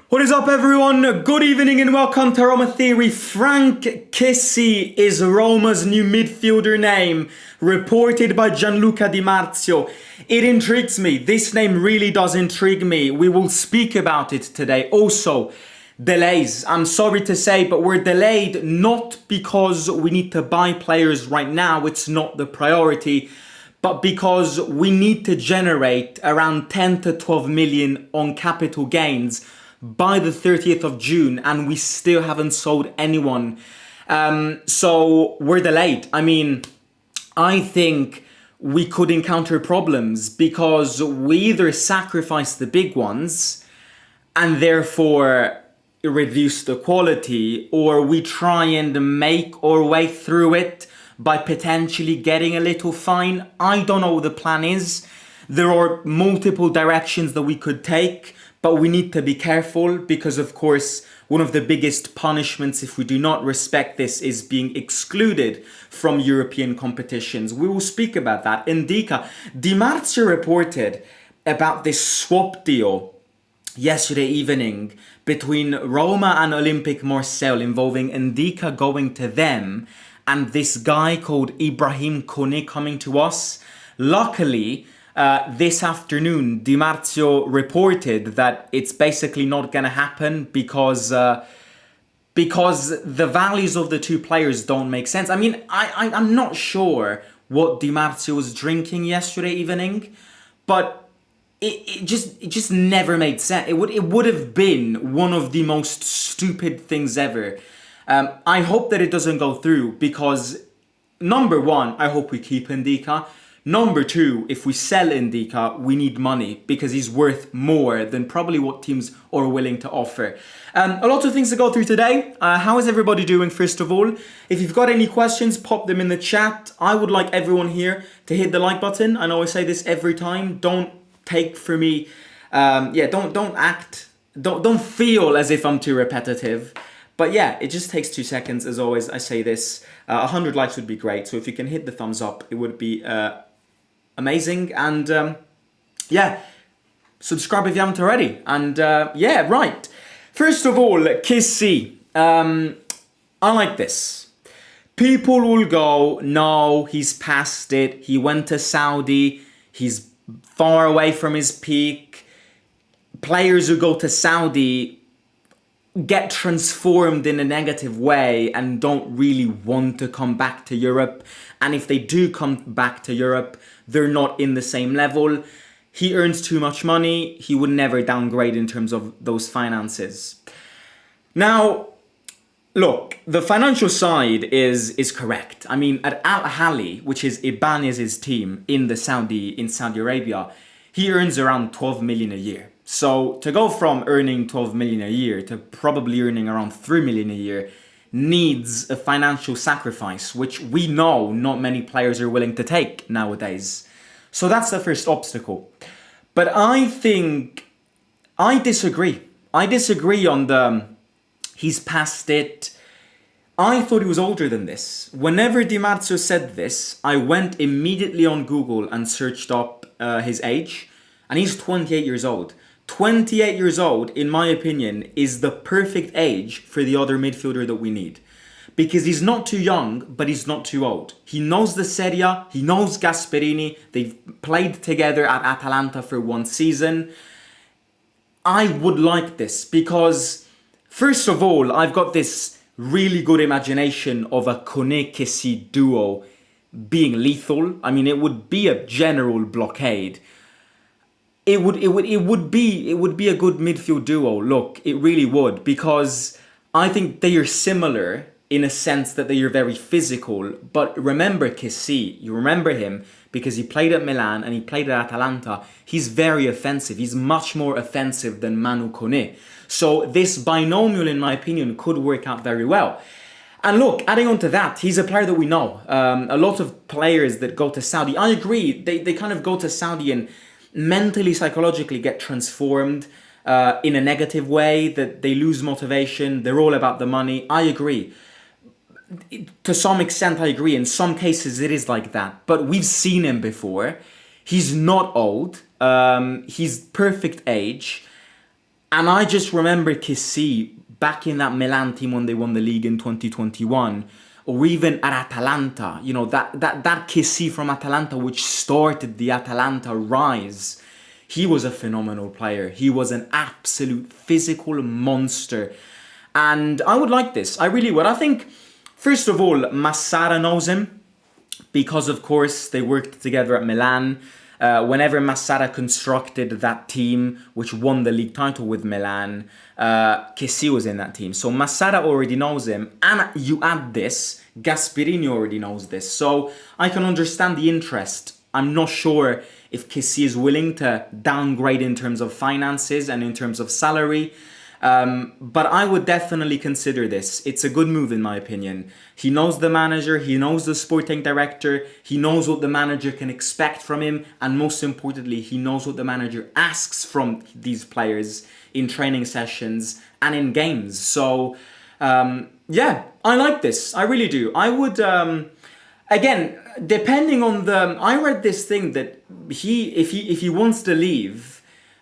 What is up, everyone? Good evening and welcome to Roma Theory. Frank Kessie is Roma's new midfielder name, reported by Gianluca Di Marzio. It intrigues me. This name really does intrigue me. We will speak about it today. Also, delays. I'm sorry to say, but we're delayed not because we need to buy players right now. It's not the priority. But because we need to generate around 10 to 12 million on capital gains by the 30th of June, and we still haven't sold anyone. So we're delayed. I mean, I think we could encounter problems because we either sacrifice the big ones and therefore reduce the quality, or we try and make our way through it by potentially getting a little fine. I don't know what the plan is. There are multiple directions that we could take, but we need to be careful because, of course, one of the biggest punishments if we do not respect this is being excluded from European competitions. We will speak about that. Ndicka, Di Marzio reported about this swap deal yesterday evening between Roma and Olympique Marseille involving Ndicka going to them and this guy called Ibrahim Kone coming to us. Luckily, this afternoon, Di Marzio reported that it's basically not going to happen because the values of the two players don't make sense. I mean, I'm not sure what Di Marzio was drinking yesterday evening, but it just never made sense. It would have been one of the most stupid things ever. I hope that it doesn't go through because, number one, I hope we keep Ndicka. Number two, if we sell Ndicka, we need money because he's worth more than probably what teams are willing to offer. A lot of things to go through today. How is everybody doing, first of all? If you've got any questions, pop them in the chat. I would like everyone here to hit the like button. I know I say this every time. Don't take for me, don't feel as if I'm too repetitive. But yeah, it just takes 2 seconds. As always, I say this. 100 likes would be great. So if you can hit the thumbs up, it would be amazing. And yeah, subscribe if you haven't already. And yeah, right. First of all, Kessie. I like this. People will go, no, he's past it. He went to Saudi. He's far away from his peak. Players who go to Saudi get transformed in a negative way and don't really want to come back to Europe. And if they do come back to Europe, they're not in the same level. He earns too much money. He would never downgrade in terms of those finances. Now, look, the financial side is correct. I mean, at Al Ahly, which is Ibanez's team in Saudi Arabia, he earns around 12 million a year. So to go from earning 12 million a year to probably earning around 3 million a year needs a financial sacrifice, which we know not many players are willing to take nowadays. So that's the first obstacle. But I think I disagree. I disagree on the he's past it. I thought he was older than this. Whenever Di Marzio said this, I went immediately on Google and searched up his age, and he's 28 years old. 28 years old, in my opinion, is the perfect age for the other midfielder that we need. Because he's not too young, but he's not too old. He knows the Serie A, he knows Gasperini, they've played together at Atalanta for one season. I would like this because, first of all, I've got this really good imagination of a Kone-Kessie duo being lethal. I mean, it would be a general blockade. It would be a good midfield duo. Look, it really would, because I think they are similar in a sense that they are very physical. But remember Kessie, you remember him because he played at Milan and he played at Atalanta. He's very offensive. He's much more offensive than Manu Kone. So this binomial, in my opinion, could work out very well. And look, adding on to that, he's a player that we know. A lot of players that go to Saudi, I agree, they kind of go to Saudi and mentally, psychologically get transformed in a negative way, that they lose motivation, they're all about the money. I agree. To some extent, I agree. In some cases, it is like that. But we've seen him before. He's not old. He's perfect age. And I just remember Kessie back in that Milan team when they won the league in 2021, or even at Atalanta, you know, that Kessie from Atalanta, which started the Atalanta rise. He was a phenomenal player. He was an absolute physical monster. And I would like this. I really would. I think, first of all, Massara knows him because, of course, they worked together at Milan. Whenever Massara constructed that team, which won the league title with Milan, Kessie was in that team. So Massara already knows him. And you add this, Gasperini already knows this. So I can understand the interest. I'm not sure if Kessie is willing to downgrade in terms of finances and in terms of salary. But I would definitely consider this. It's a good move in my opinion. He knows the manager, he knows the sporting director, he knows what the manager can expect from him, and most importantly, he knows what the manager asks from these players in training sessions and in games. So, yeah, I like this. I really do. I would, again, depending on I read this thing that if he wants to leave,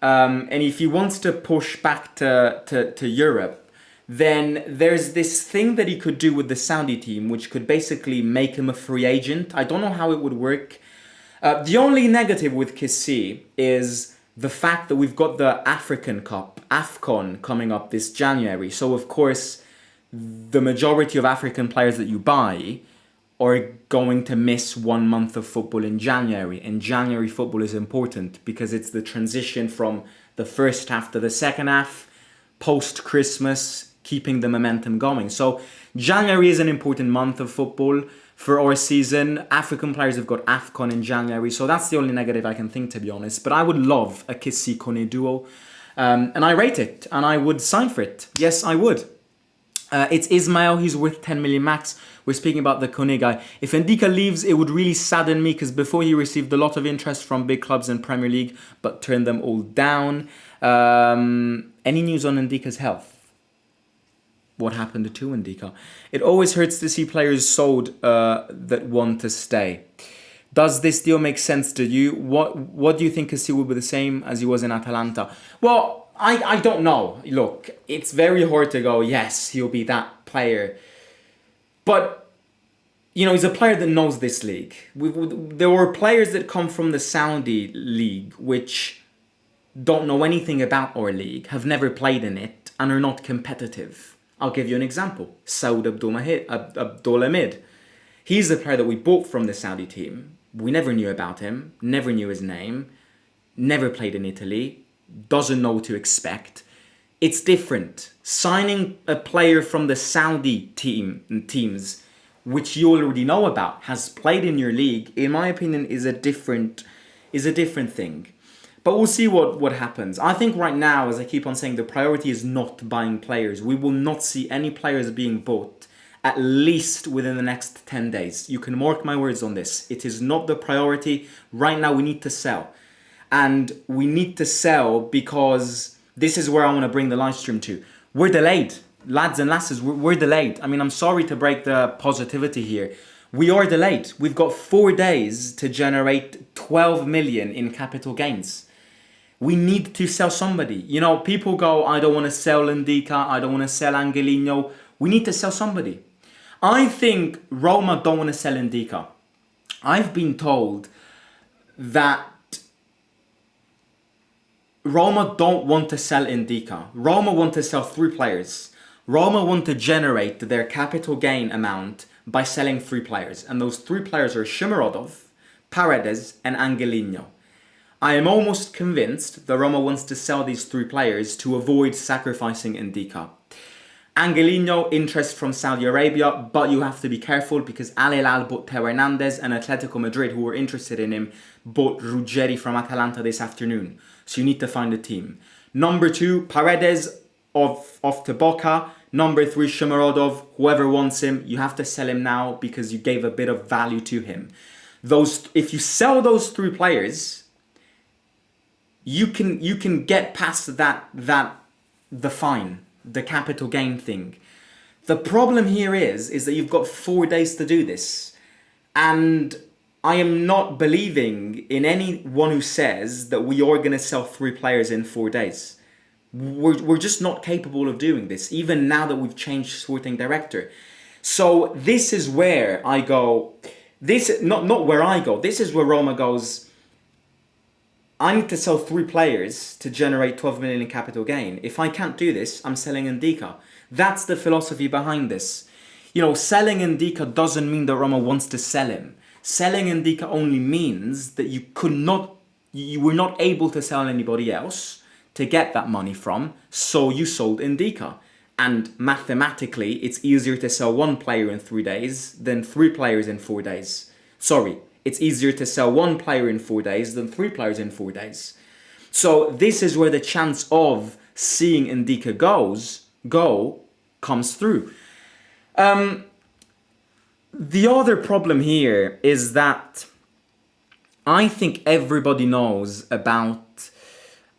and if he wants to push back to Europe, then there's this thing that he could do with the Saudi team, which could basically make him a free agent. I don't know how it would work. The only negative with Kessie is the fact that we've got the African Cup, AFCON, coming up this January. So, of course, the majority of African players that you buy are going to miss 1 month of football in January. And January football is important because it's the transition from the first half to the second half, post-Christmas, keeping the momentum going. So January is an important month of football for our season. African players have got AFCON in January. So that's the only negative I can think, to be honest. But I would love a Kessie Kone duo. And I rate it. And I would sign for it. Yes, I would. It's Ismail. He's worth 10 million max. We're speaking about the Kone guy. If Ndicka leaves, it would really sadden me because before he received a lot of interest from big clubs in Premier League, but turned them all down. Any news on Ndicka's health? What happened to Ndicka? It always hurts to see players sold that want to stay. Does this deal make sense to you? What do you think Kessie will be the same as he was in Atalanta? Well, I don't know. Look, it's very hard to go, yes, he'll be that player. But, you know, he's a player that knows this league. There were players that come from the Saudi league, which don't know anything about our league, have never played in it, and are not competitive. I'll give you an example. Saud Abdulhamid. He's a player that we bought from the Saudi team. We never knew about him, never knew his name, never played in Italy, doesn't know what to expect. It's different. Signing a player from the Saudi teams, which you already know about, has played in your league, in my opinion, is a different thing. But we'll see what happens. I think right now, as I keep on saying, the priority is not buying players. We will not see any players being bought, at least within the next 10 days. You can mark my words on this. It is not the priority. Right now, we need to sell. And we need to sell because this is where I want to bring the live stream to. We're delayed. Lads and lasses, we're delayed. I mean, I'm sorry to break the positivity here. We are delayed. We've got 4 days to generate 12 million in capital gains. We need to sell somebody. You know, people go, I don't want to sell Ndicka, I don't want to sell Angelino. We need to sell somebody. I think Roma don't want to sell Ndicka. I've been told that Roma don't want to sell Ndicka. Roma want to sell 3 players. Roma want to generate their capital gain amount by selling 3 players. And those 3 players are Shomurodov, Paredes, and Angelino. I am almost convinced that Roma wants to sell these 3 players to avoid sacrificing Ndicka. Angelino, interest from Saudi Arabia, but you have to be careful because Al Hilal bought Theo Hernandez and Atletico Madrid, who were interested in him, bought Ruggeri from Atalanta this afternoon. So you need to find a team. Number 2, Paredes off to Boca. Number 3, Shomurodov. Whoever wants him, you have to sell him now because you gave a bit of value to him. If you sell those 3 players, you can get past the fine, the capital gain thing. The problem here is that you've got 4 days to do this. And I am not believing in anyone who says that we are going to sell 3 players in 4 days. We're just not capable of doing this, even now that we've changed sporting director. So this is where I go. This not where I go. This is where Roma goes. I need to sell 3 players to generate 12 million in capital gain. If I can't do this, I'm selling Ndicka. That's the philosophy behind this. You know, selling Ndicka doesn't mean that Roma wants to sell him. Selling Ndicka only means that you were not able to sell anybody else to get that money from, so you sold Ndicka. And mathematically, it's easier to sell 1 player in 3 days than 3 players in 4 days. Sorry, it's easier to sell 1 player in 4 days than 3 players in 4 days. So this is where the chance of seeing Ndicka comes through. The other problem here is that I think everybody knows about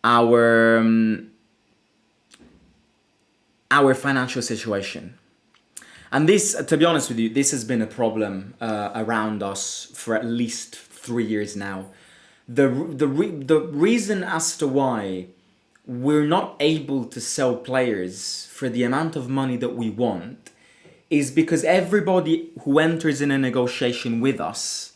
our financial situation. And this, to be honest with you, this has been a problem around us for at least 3 years now. The reason as to why we're not able to sell players for the amount of money that we want is because everybody who enters in a negotiation with us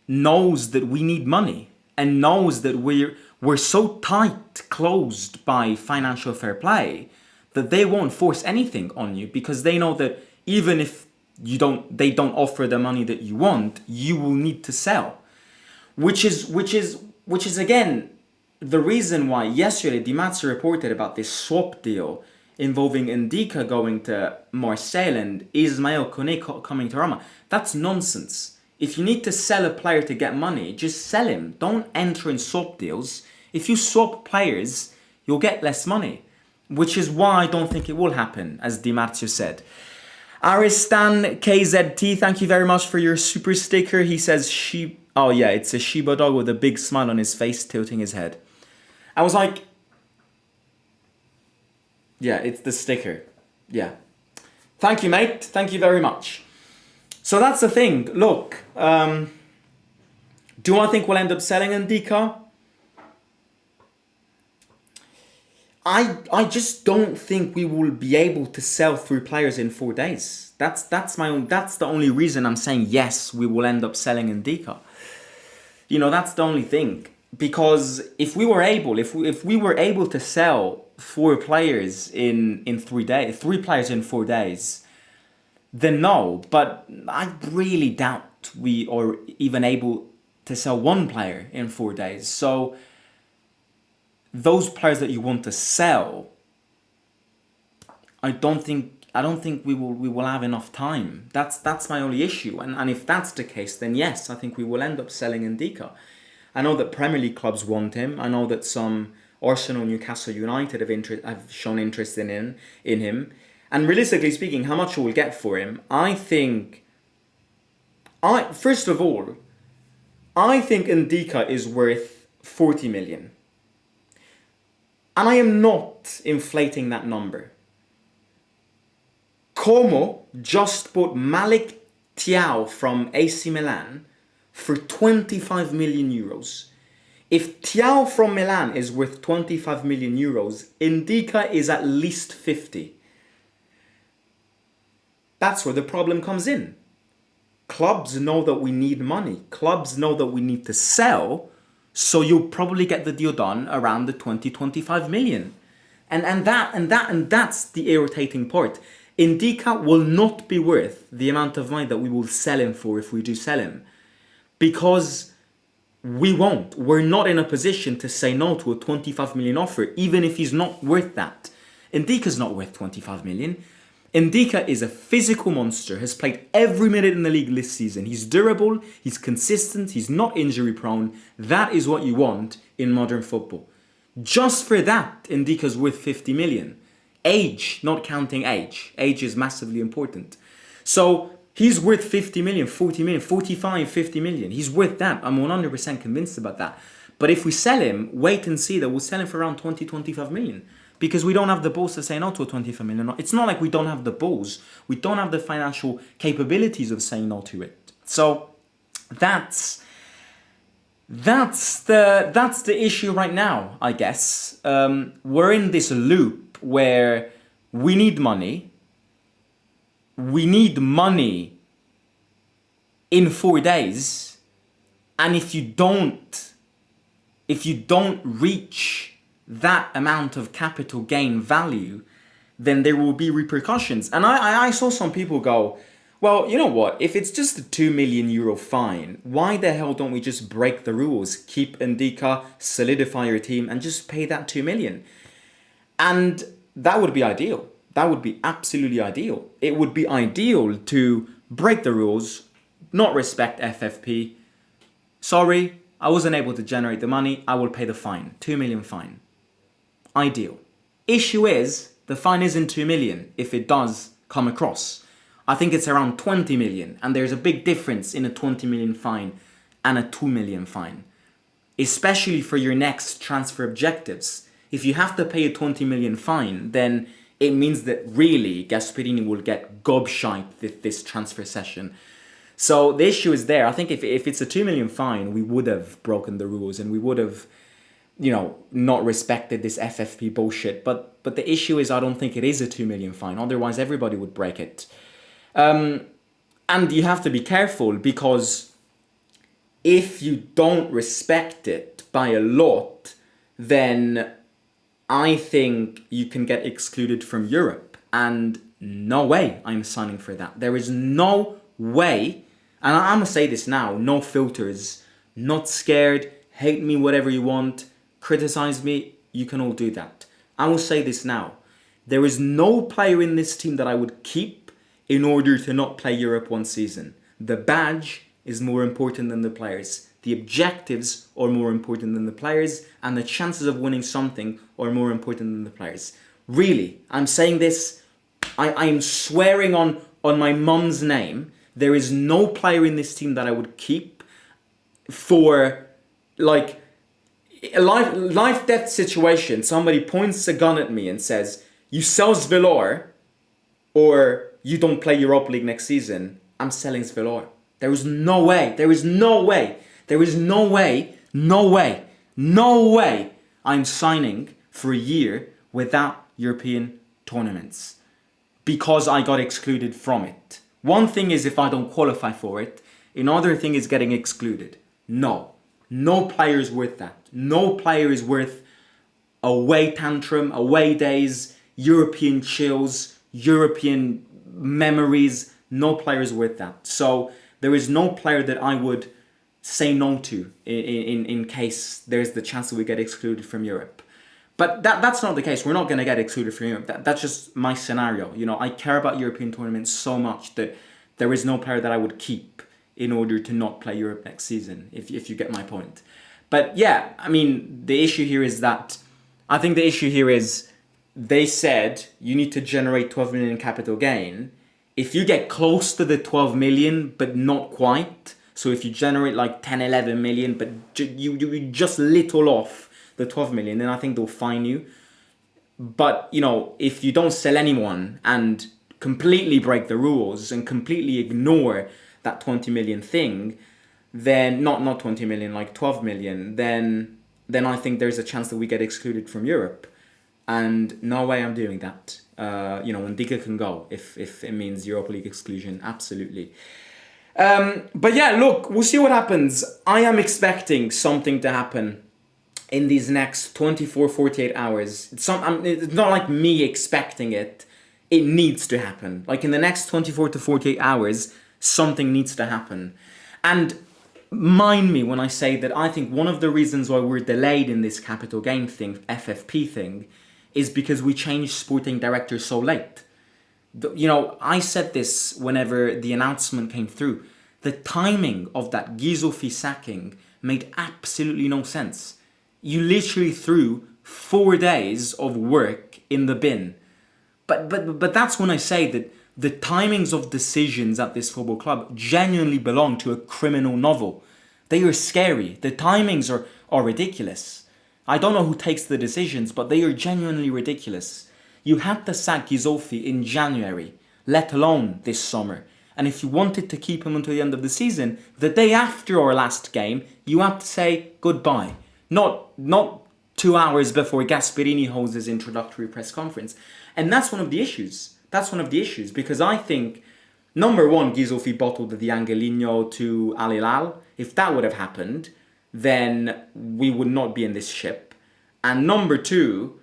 knows that we need money and knows that we're so tight closed by financial fair play that they won't force anything on you, because they know that even if they don't offer the money that you want, you will need to sell. Which is again the reason why yesterday Di Marzio reported about this swap deal involving Ndicka going to Marseille and Ismail Kone coming to Roma. That's nonsense. If you need to sell a player to get money, just sell him. Don't enter in swap deals. If you swap players, you'll get less money. Which is why I don't think it will happen, as Di Marzio said. Aristan KZT, thank you very much for your super sticker. He says, oh yeah, it's a Shiba dog with a big smile on his face, tilting his head. I was like, yeah, it's the sticker. Yeah. Thank you, mate. Thank you very much. So that's the thing. Look, do I think we'll end up selling Ndicka? I just don't think we will be able to sell 3 players in 4 days. That's the only reason I'm saying yes, we will end up selling Ndicka. You know, that's the only thing. Because if we were able to sell 4 players in 3 days, 3 players in 4 days, then no. But I really doubt we are even able to sell 1 player in 4 days. So those players that you want to sell, I don't think we will have enough time. That's my only issue. And if that's the case, then yes, I think we will end up selling Ndicka. I know that Premier League clubs want him. I know that some Arsenal, Newcastle United have shown interest in him. And realistically speaking, how much we will get for him, first of all, I think Ndicka is worth 40 million. And I am not inflating that number. Como just bought Malik Thiaw from AC Milan for 25 million euros. If Thiaw from Milan is worth 25 million euros, Ndicka is at least 50. That's where the problem comes in. Clubs know that we need money. Clubs know that we need to sell, so you'll probably get the deal done around the 20-25 million. And that's the irritating part. Ndicka will not be worth the amount of money that we will sell him for if we do sell him. Because we won't. We're not in a position to say no to a 25 million offer, even if he's not worth that. Ndicka's not worth 25 million. Ndicka is a physical monster, has played every minute in the league this season. He's durable, he's consistent, he's not injury prone. That is what you want in modern football. Just for that, Ndicka's worth 50 million. Age, not counting age. Age is massively important. So he's worth 50 million, 40 million, 45, 50 million. He's worth that. I'm 100% convinced about that. But if we sell him, wait and see that we'll sell him for around 20-25 million. Because we don't have the balls to say no to a 25 million. It's not like we don't have the balls. We don't have the financial capabilities of saying no to it. So that's That's the issue right now, I guess. We're in this loop where we need money. We need money in 4 days, and if you don't reach that amount of capital gain value, then there will be repercussions. And I saw some people go, well, you know what? If it's just a €2 million fine, why the hell don't we just break the rules? Keep Ndicka, solidify your team, and just pay that 2 million. And that would be ideal. That would be absolutely ideal. It would be ideal to break the rules, not respect FFP. Sorry, I wasn't able to generate the money. I will pay the fine. 2 million fine. Ideal. Issue is, the fine isn't 2 million if it does come across. I think it's around 20 million, and there's a big difference in a 20 million fine and a 2 million fine, especially for your next transfer objectives. If you have to pay a 20 million fine, then it means that really Gasperini will get gobshite this transfer session. So the issue is there. I think if it's a 2 million fine, we would have broken the rules and we would have, not respected this FFP bullshit. But the issue is, I don't think it is a 2 million fine. Otherwise, everybody would break it. And you have to be careful, because if you don't respect it by a lot, then I think you can get excluded from Europe. And no way I'm signing for that. There is no way. And I'm going to say this now, no filters, not scared, hate me whatever you want, criticize me, you can all do that. I will say this now, there is no player in this team that I would keep in order to not play Europe one season. The badge is more important than the players. The objectives are more important than the players, and the chances of winning something are more important than the players. Really, I'm saying this, I'm swearing on my mum's name. There is no player in this team that I would keep for, like, a life-death situation. Somebody points a gun at me and says, you sell Svilor or you don't play Europa League next season. I'm selling Svilor. There is no way. There is no way. There is no way. No way. No way I'm signing for a year without European tournaments, because I got excluded from it. One thing is if I don't qualify for it. Another thing is getting excluded. No. No player is worth that. No player is worth away tantrum, away days, European chills, European memories. No player is worth that. So there is no player that I would say no to in case there's the chance that we get excluded from Europe. But that's not the case. We're not going to get excluded from Europe. That's just my scenario. I care about European tournaments so much that there is no player that I would keep in order to not play Europe next season, if you get my point. But yeah, I mean, the issue here is that, I think the issue here is, they said you need to generate 12 million capital gain. If you get close to the 12 million, but not quite, so if you generate like 10, 11 million, but you just little off the 12 million, then I think they'll fine you. But, if you don't sell anyone and completely break the rules and completely ignore that 20 million thing, then not 20 million, like 12 million, then I think there's a chance that we get excluded from Europe. And no way I'm doing that. Ndicka can go if it means Europa League exclusion, absolutely. But yeah, look, we'll see what happens. I am expecting something to happen in these next 24, 48 hours. It's not like me expecting it. It needs to happen. Like in the next 24 to 48 hours, something needs to happen. And mind me when I say that I think one of the reasons why we're delayed in this capital gain thing, FFP thing, is because we changed sporting director so late. I said this whenever the announcement came through. The timing of that Gisolfi sacking made absolutely no sense. You literally threw 4 days of work in the bin. But that's when I say that the timings of decisions at this football club genuinely belong to a criminal novel. They are scary. The timings are ridiculous. I don't know who takes the decisions, but they are genuinely ridiculous. You had to sack Gisolfi in January, let alone this summer. And if you wanted to keep him until the end of the season, the day after our last game, you have to say goodbye. Not 2 hours before Gasperini holds his introductory press conference. And that's one of the issues. Because I think, number one, Ghisolfi bottled the Angelino to Al Hilal. If that would have happened, then we would not be in this ship. And number two,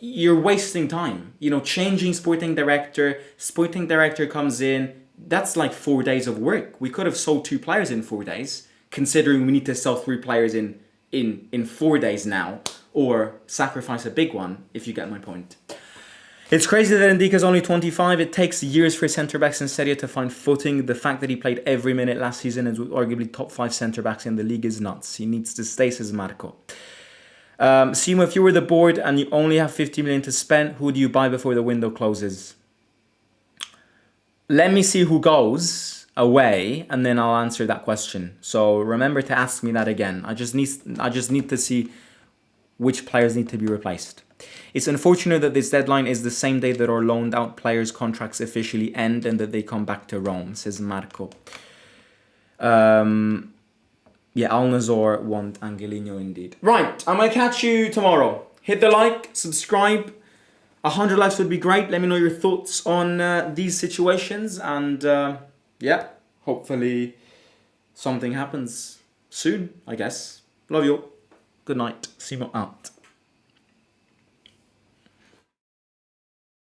you're wasting time. Changing sporting director comes in, that's like 4 days of work. We could have sold 2 players in 4 days, considering we need to sell 3 players in 4 days now, or sacrifice a big one, if you get my point. It's crazy that Ndicka is only 25. It takes years for centre-backs in Serie A to find footing. The fact that he played every minute last season and was arguably top 5 centre-backs in the league is nuts. He needs to stay, says Marco. Simo, if you were the board and you only have 50 million to spend, who do you buy before the window closes? Let me see who goes away, and then I'll answer that question. So remember to ask me that again. I just need to see which players need to be replaced. It's unfortunate that this deadline is the same day that our loaned out players' contracts officially end and that they come back to Rome, says Marco. Yeah, Al Nazor want Angelino indeed. Right, I'm going to catch you tomorrow. Hit the like, subscribe. 100 likes would be great. Let me know your thoughts on these situations. And yeah, hopefully something happens soon, I guess. Love you all. Good night. Simo out.